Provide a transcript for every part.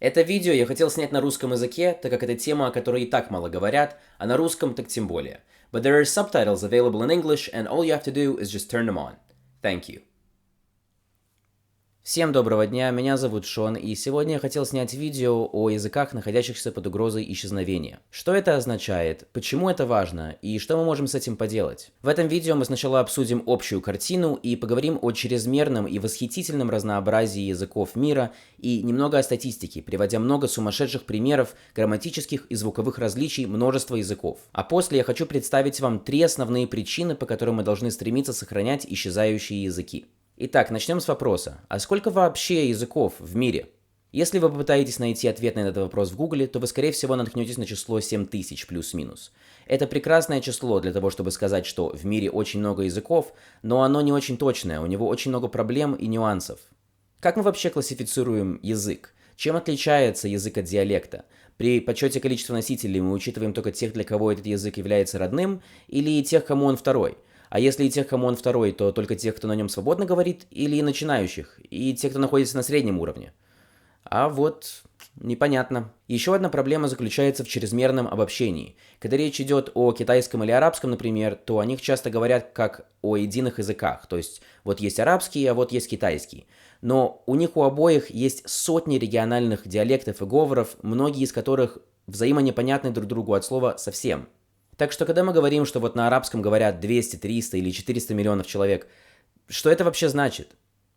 Это видео я хотел снять на русском языке, так как это тема, о которой и так мало говорят, а на русском так тем более. But there are subtitles available in English, and all you have to do is just turn them on. Thank you. Всем доброго дня, меня зовут Шон, и сегодня я хотел снять видео о языках, находящихся под угрозой исчезновения. Что это означает, почему это важно, и что мы можем с этим поделать? В этом видео мы сначала обсудим общую картину и поговорим о чрезмерном и восхитительном разнообразии языков мира и немного о статистике, приводя много сумасшедших примеров грамматических и звуковых различий множества языков. А после я хочу представить вам 3 основные причины, по которым мы должны стремиться сохранять исчезающие языки. Итак, начнем с вопроса. А сколько вообще языков в мире? Если вы попытаетесь найти ответ на этот вопрос в Гугле, то вы, скорее всего, наткнетесь на число 7000 плюс-минус. Это прекрасное число для того, чтобы сказать, что в мире очень много языков, но оно не очень точное, у него очень много проблем и нюансов. Как мы вообще классифицируем язык? Чем отличается язык от диалекта? При подсчете количества носителей мы учитываем только тех, для кого этот язык является родным, или тех, кому он второй? А если и тех, кому он второй, то только тех, кто на нем свободно говорит, или и начинающих, и тех, кто находится на среднем уровне? А вот непонятно. Еще одна проблема заключается в чрезмерном обобщении. Когда речь идет о китайском или арабском, например, то о них часто говорят как о единых языках. То есть вот есть арабский, а вот есть китайский. Но у них у обоих есть сотни региональных диалектов и говоров, многие из которых взаимонепонятны друг другу от слова «совсем». Так что, когда мы говорим, что вот на арабском говорят 200, 300 или 400 миллионов человек, что это вообще значит?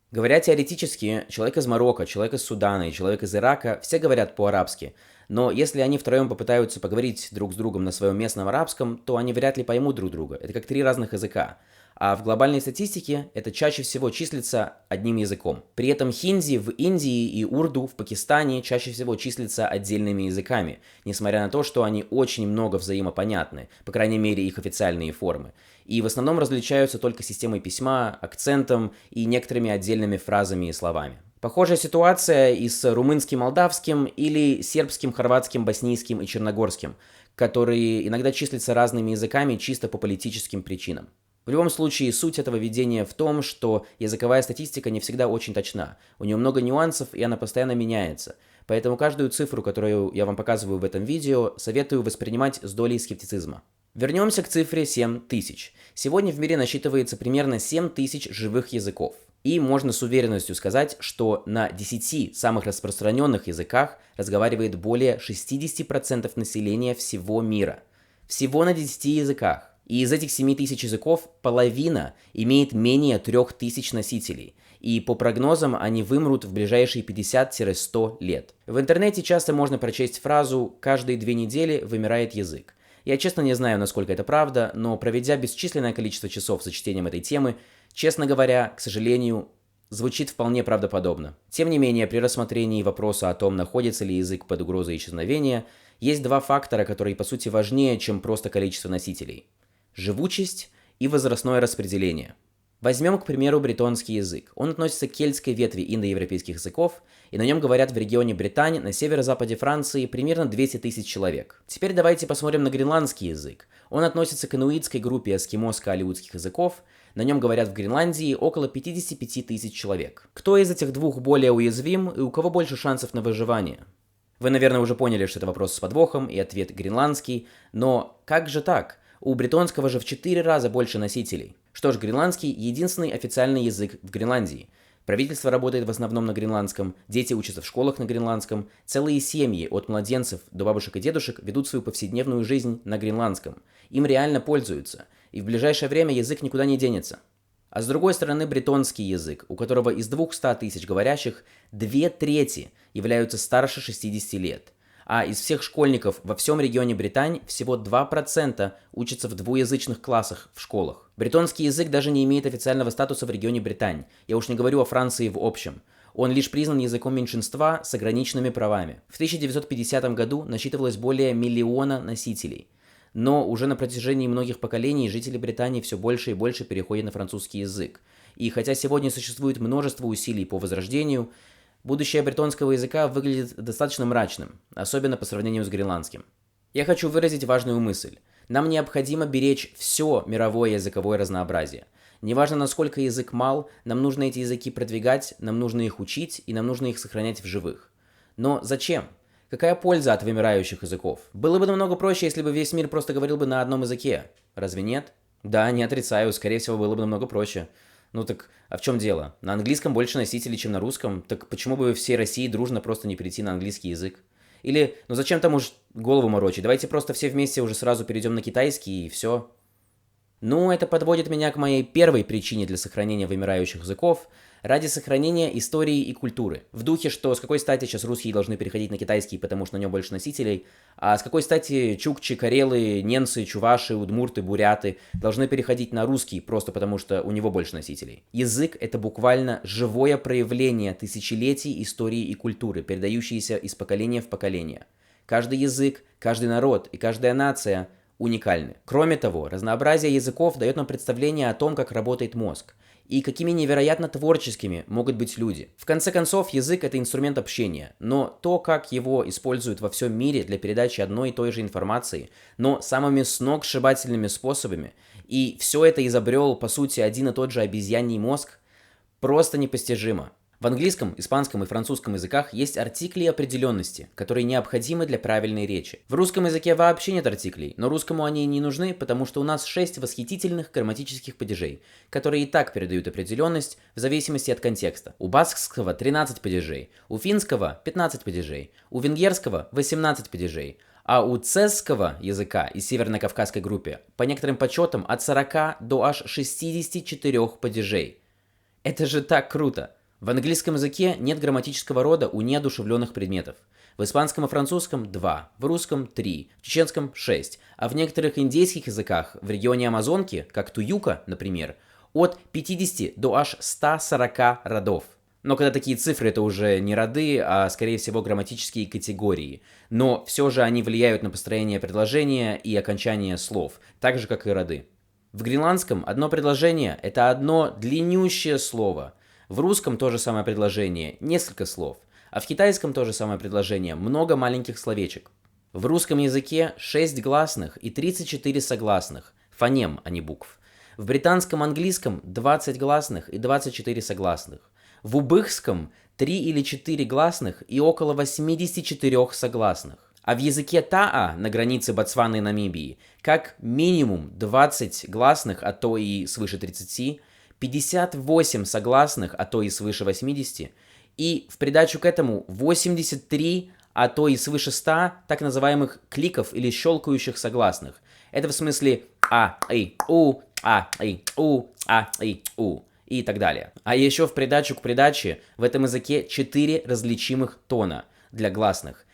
Говоря теоретически, человек из Марокко, человек из Судана и человек из Ирака все говорят по-арабски, но если они втроем попытаются поговорить друг с другом на своем местном арабском, то они вряд ли поймут друг друга. Это как 3 разных языка. А в глобальной статистике это чаще всего числится одним языком. При этом хинди в Индии и урду в Пакистане чаще всего числятся отдельными языками, несмотря на то, что они очень много взаимопонятны, по крайней мере их официальные формы. И в основном различаются только системой письма, акцентом и некоторыми отдельными фразами и словами. Похожая ситуация и с румынским, молдавским или сербским, хорватским, боснийским и черногорским, которые иногда числятся разными языками чисто по политическим причинам. В любом случае, суть этого видения в том, что языковая статистика не всегда очень точна. У нее много нюансов, и она постоянно меняется. Поэтому каждую цифру, которую я вам показываю в этом видео, советую воспринимать с долей скептицизма. Вернемся к цифре 7000. Сегодня в мире насчитывается примерно 7000 живых языков. И можно с уверенностью сказать, что на 10 самых распространенных языках разговаривает более 60% населения всего мира. Всего на 10 языках. И из этих 7000 языков половина имеет менее 3000 носителей. И по прогнозам они вымрут в ближайшие 50-100 лет. В интернете часто можно прочесть фразу «каждые 2 недели вымирает язык». Я честно не знаю, насколько это правда, но проведя бесчисленное количество часов за чтением этой темы, честно говоря, к сожалению, звучит вполне правдоподобно. Тем не менее, при рассмотрении вопроса о том, находится ли язык под угрозой исчезновения, есть 2 фактора, которые по сути важнее, чем просто количество носителей. Живучесть и возрастное распределение. Возьмем, к примеру, бретонский язык. Он относится к кельтской ветви индоевропейских языков, и на нем говорят в регионе Британь на северо-западе Франции примерно 200 тысяч человек. Теперь давайте посмотрим на гренландский язык. Он относится к инуитской группе эскимоско-алеутских языков, на нем говорят в Гренландии около 55 тысяч человек. Кто из этих 2 более уязвим и у кого больше шансов на выживание? Вы, наверное, уже поняли, что это вопрос с подвохом, и ответ гренландский, но как же так? У бретонского же в 4 раза больше носителей. Что ж, гренландский – единственный официальный язык в Гренландии. Правительство работает в основном на гренландском, дети учатся в школах на гренландском, целые семьи от младенцев до бабушек и дедушек ведут свою повседневную жизнь на гренландском. Им реально пользуются, и в ближайшее время язык никуда не денется. А с другой стороны, бретонский язык, у которого из 200 тысяч говорящих 2/3 являются старше 60 лет. А из всех школьников во всем регионе Британь всего 2% учатся в двуязычных классах в школах. Бретонский язык даже не имеет официального статуса в регионе Британь. Я уж не говорю о Франции в общем. Он лишь признан языком меньшинства с ограниченными правами. В 1950 году насчитывалось более 1 миллиона носителей. Но уже на протяжении многих поколений жители Британии все больше и больше переходят на французский язык. И хотя сегодня существует множество усилий по возрождению, будущее бретонского языка выглядит достаточно мрачным, особенно по сравнению с гренландским. Я хочу выразить важную мысль. Нам необходимо беречь все мировое языковое разнообразие. Неважно, насколько язык мал, нам нужно эти языки продвигать, нам нужно их учить и нам нужно их сохранять в живых. Но зачем? Какая польза от вымирающих языков? Было бы намного проще, если бы весь мир просто говорил бы на одном языке. Разве нет? Да, не отрицаю, скорее всего, было бы намного проще. Ну так, а в чем дело? На английском больше носителей, чем на русском, так почему бы всей России дружно просто не перейти на английский язык? Или, ну зачем там уж голову морочить? Давайте просто все вместе уже сразу перейдем на китайский и все. Ну, это подводит меня к моей первой причине для сохранения вымирающих языков – ради сохранения истории и культуры. В духе, что с какой стати сейчас русские должны переходить на китайский, потому что на нем больше носителей, а с какой стати чукчи, карелы, ненцы, чуваши, удмурты, буряты должны переходить на русский, просто потому что у него больше носителей. Язык – это буквально живое проявление тысячелетий истории и культуры, передающиеся из поколения в поколение. Каждый язык, каждый народ и каждая нация уникальны. Кроме того, разнообразие языков дает нам представление о том, как работает мозг, и какими невероятно творческими могут быть люди. В конце концов, язык – это инструмент общения, но то, как его используют во всем мире для передачи одной и той же информации, но самыми сногсшибательными способами, и все это изобрел, по сути, один и тот же обезьяний мозг, просто непостижимо. В английском, испанском и французском языках есть артикли определенности, которые необходимы для правильной речи. В русском языке вообще нет артиклей, но русскому они не нужны, потому что у нас 6 восхитительных грамматических падежей, которые и так передают определенность в зависимости от контекста. У баскского 13 падежей, у финского 15 падежей, у венгерского 18 падежей, а у цесского языка из северно-кавказской группы по некоторым подсчетам от 40 до аж 64 падежей. Это же так круто! В английском языке нет грамматического рода у неодушевленных предметов. В испанском и французском 2, в русском 3, в чеченском 6, а в некоторых индейских языках в регионе Амазонки, как туюка, например, от 50 до аж 140 родов. Но когда такие цифры, это уже не роды, а скорее всего грамматические категории. Но все же они влияют на построение предложения и окончание слов, так же как и роды. В гренландском одно предложение – это одно длиннющее слово. В русском то же самое предложение, несколько слов, а в китайском то же самое предложение, много маленьких словечек. В русском языке 6 гласных и 34 согласных, фонем, а не букв. В британском английском 20 гласных и 24 согласных. В убыхском 3 или 4 гласных и около 84 согласных. А в языке Таа на границе Ботсваны и Намибии как минимум 20 гласных, а то и свыше 30, 58 согласных, а то и свыше 80, и в придачу к этому 83, а то и свыше 100 так называемых кликов или щелкающих согласных. Это в смысле а, и, у, и так далее. А еще в придачу к придаче в этом языке 4 различимых тона для гласных.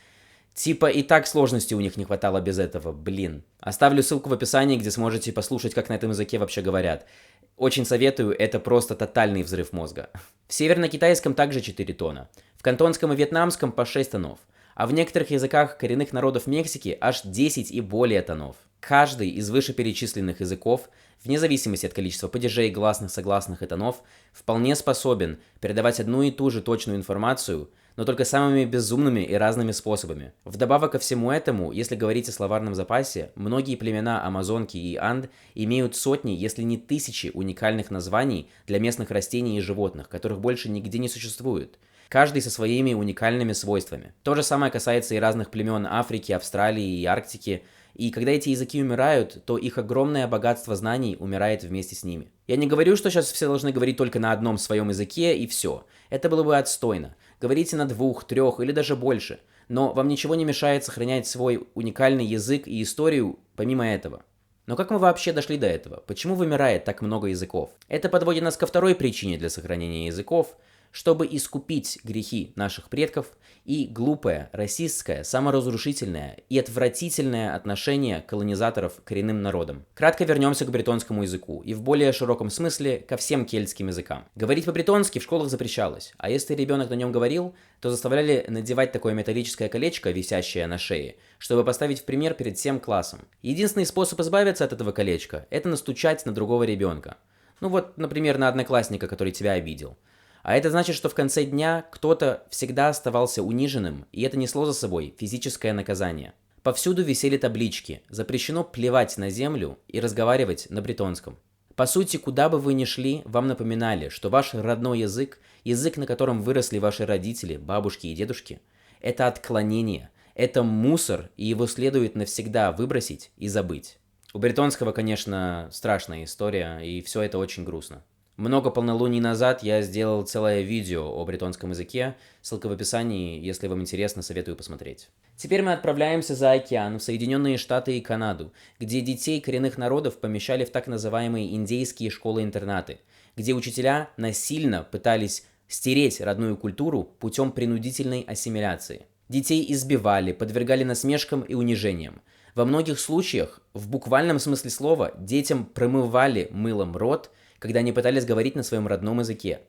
Типа и так сложности у них не хватало без этого, блин. Оставлю ссылку в описании, где сможете послушать, как на этом языке вообще говорят. Очень советую, это просто тотальный взрыв мозга. В северно-китайском также 4 тона, в кантонском и вьетнамском по 6 тонов, а в некоторых языках коренных народов Мексики аж 10 и более тонов. Каждый из вышеперечисленных языков, вне зависимости от количества падежей, гласных, согласных и тонов, вполне способен передавать одну и ту же точную информацию, но только самыми безумными и разными способами. Вдобавок ко всему этому, если говорить о словарном запасе, многие племена Амазонки и Анд имеют сотни, если не тысячи уникальных названий для местных растений и животных, которых больше нигде не существует. Каждый со своими уникальными свойствами. То же самое касается и разных племен Африки, Австралии и Арктики. И когда эти языки умирают, то их огромное богатство знаний умирает вместе с ними. Я не говорю, что сейчас все должны говорить только на одном своем языке и все. Это было бы отстойно. Говорите на 2, 3 или даже больше. Но вам ничего не мешает сохранять свой уникальный язык и историю помимо этого. Но как мы вообще дошли до этого? Почему вымирает так много языков? Это подводит нас ко второй причине для сохранения языков, чтобы искупить грехи наших предков и глупое, расистское, саморазрушительное и отвратительное отношение колонизаторов к коренным народам. Кратко вернемся к бретонскому языку и в более широком смысле ко всем кельтским языкам. Говорить по-бретонски в школах запрещалось, а если ребенок на нем говорил, то заставляли надевать такое металлическое колечко, висящее на шее, чтобы поставить в пример перед всем классом. Единственный способ избавиться от этого колечка – это настучать на другого ребенка. Ну вот, например, на одноклассника, который тебя обидел. А это значит, что в конце дня кто-то всегда оставался униженным, и это несло за собой физическое наказание. Повсюду висели таблички «Запрещено плевать на землю и разговаривать на бретонском». По сути, куда бы вы ни шли, вам напоминали, что ваш родной язык, язык, на котором выросли ваши родители, бабушки и дедушки, Это отклонение, это мусор, и его следует навсегда выбросить и забыть. У Бретонского, конечно, страшная история, и все это очень грустно. Много полнолуний назад я сделал целое видео о бретонском языке, ссылка в описании, если вам интересно, советую посмотреть. Теперь мы отправляемся за океан в Соединенные Штаты и Канаду, где детей коренных народов помещали в так называемые индейские школы-интернаты, где учителя насильно пытались стереть родную культуру путем принудительной ассимиляции. Детей избивали, подвергали насмешкам и унижениям. Во многих случаях, в буквальном смысле слова, детям промывали мылом рот, когда они пытались говорить на своем родном языке.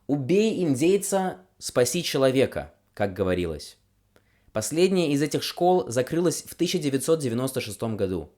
«Убей индейца, спаси человека», как говорилось. Последняя из этих школ закрылась в 1996 году.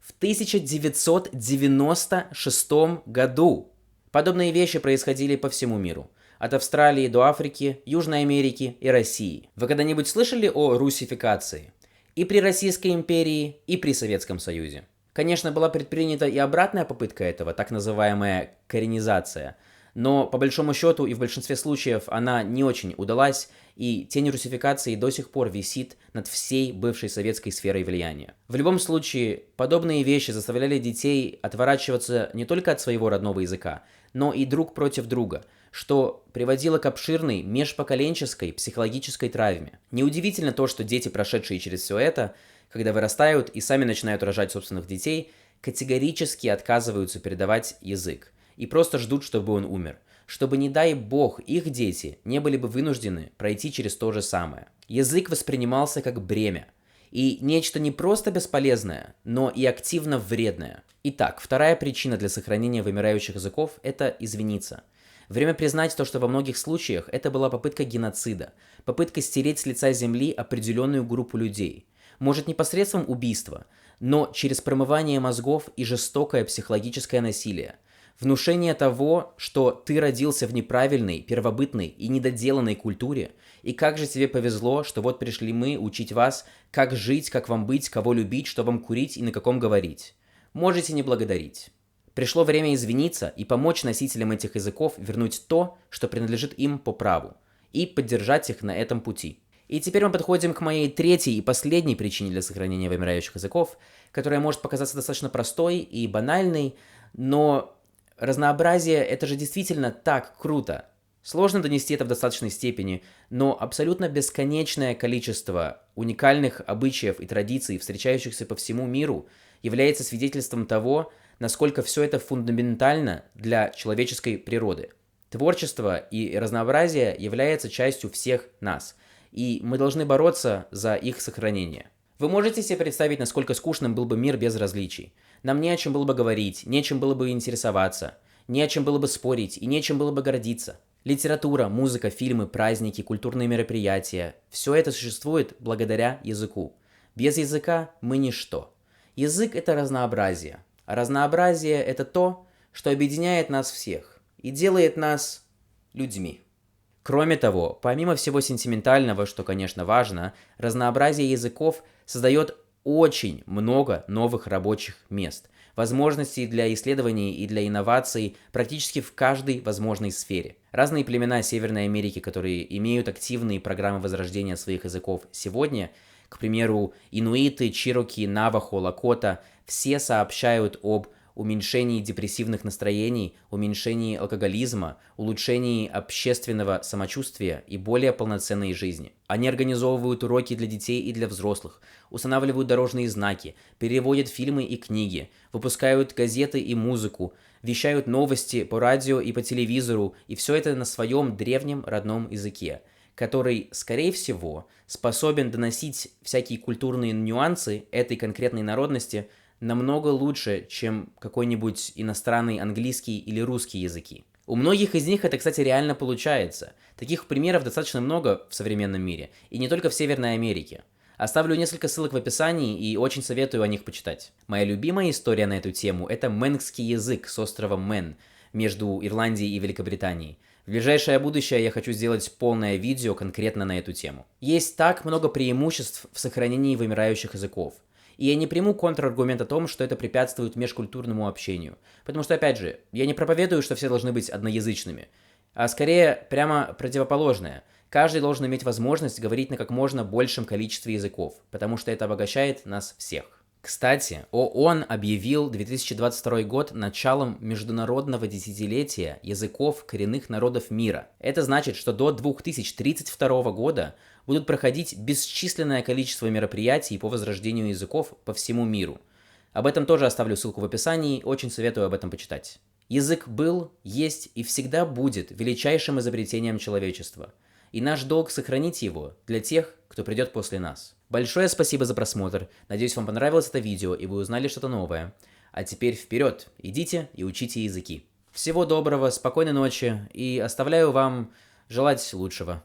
В 1996 году! Подобные вещи происходили по всему миру. От Австралии до Африки, Южной Америки и России. Вы когда-нибудь слышали о русификации? И при Российской империи, и при Советском Союзе. Конечно, была предпринята и обратная попытка этого, так называемая коренизация, но по большому счету и в большинстве случаев она не очень удалась, и тень русификации до сих пор висит над всей бывшей советской сферой влияния. В любом случае, подобные вещи заставляли детей отворачиваться не только от своего родного языка, но и друг против друга, что приводило к обширной межпоколенческой психологической травме. Неудивительно то, что дети, прошедшие через все это, когда вырастают и сами начинают рожать собственных детей, категорически отказываются передавать язык и просто ждут, чтобы он умер, чтобы, не дай бог, их дети не были бы вынуждены пройти через то же самое. Язык воспринимался как бремя и нечто не просто бесполезное, но и активно вредное. Итак, вторая причина для сохранения вымирающих языков – это извиниться. Время признать то, что во многих случаях это была попытка геноцида, попытка стереть с лица земли определенную группу людей. Может, не посредством убийства, но через промывание мозгов и жестокое психологическое насилие. Внушение того, что ты родился в неправильной, первобытной и недоделанной культуре, и как же тебе повезло, что вот пришли мы учить вас, как жить, как вам быть, кого любить, что вам курить и на каком говорить. Можете не благодарить. Пришло время извиниться и помочь носителям этих языков вернуть то, что принадлежит им по праву, и поддержать их на этом пути. И теперь мы подходим к моей третьей и последней причине для сохранения вымирающих языков, которая может показаться достаточно простой и банальной, но разнообразие — это же действительно так круто. Сложно донести это в достаточной степени, но абсолютно бесконечное количество уникальных обычаев и традиций, встречающихся по всему миру, является свидетельством того, насколько все это фундаментально для человеческой природы. Творчество и разнообразие является частью всех нас, и мы должны бороться за их сохранение. Вы можете себе представить, насколько скучным был бы мир без различий? Нам не о чем было бы говорить, не о чем было бы интересоваться, не о чем было бы спорить и не о чем было бы гордиться. Литература, музыка, фильмы, праздники, культурные мероприятия – все это существует благодаря языку. Без языка мы ничто. Язык – это разнообразие. А разнообразие – это то, что объединяет нас всех и делает нас людьми. Кроме того, помимо всего сентиментального, что, конечно, важно, разнообразие языков создает очень много новых рабочих мест, возможностей для исследований и для инноваций практически в каждой возможной сфере. Разные племена Северной Америки, которые имеют активные программы возрождения своих языков сегодня, к примеру, инуиты, чироки, навахо, лакота, все сообщают об уменьшении депрессивных настроений, уменьшении алкоголизма, улучшении общественного самочувствия и более полноценной жизни. Они организовывают уроки для детей и для взрослых, устанавливают дорожные знаки, переводят фильмы и книги, выпускают газеты и музыку, вещают новости по радио и по телевизору, и все это на своем древнем родном языке, который, скорее всего, способен доносить всякие культурные нюансы этой конкретной народности намного лучше, чем какой-нибудь иностранный английский или русский языки. У многих из них это, кстати, реально получается. Таких примеров достаточно много в современном мире, и не только в Северной Америке. Оставлю несколько ссылок в описании и очень советую о них почитать. Моя любимая история на эту тему – это мэнкский язык с острова Мэн между Ирландией и Великобританией. В ближайшее будущее я хочу сделать полное видео конкретно на эту тему. Есть так много преимуществ в сохранении вымирающих языков. И я не приму контраргумент о том, что это препятствует межкультурному общению. Потому что, опять же, я не проповедую, что все должны быть одноязычными, а скорее прямо противоположное. Каждый должен иметь возможность говорить на как можно большем количестве языков, потому что это обогащает нас всех. Кстати, ООН объявил 2022 год началом международного десятилетия языков коренных народов мира. Это значит, что до 2032 года будут проходить бесчисленное количество мероприятий по возрождению языков по всему миру. Об этом тоже оставлю ссылку в описании, очень советую об этом почитать. Язык был, есть и всегда будет величайшим изобретением человечества. И наш долг сохранить его для тех, кто придет после нас. Большое спасибо за просмотр, надеюсь, вам понравилось это видео и вы узнали что-то новое. А теперь вперед, идите и учите языки. Всего доброго, спокойной ночи и оставляю вам желать лучшего.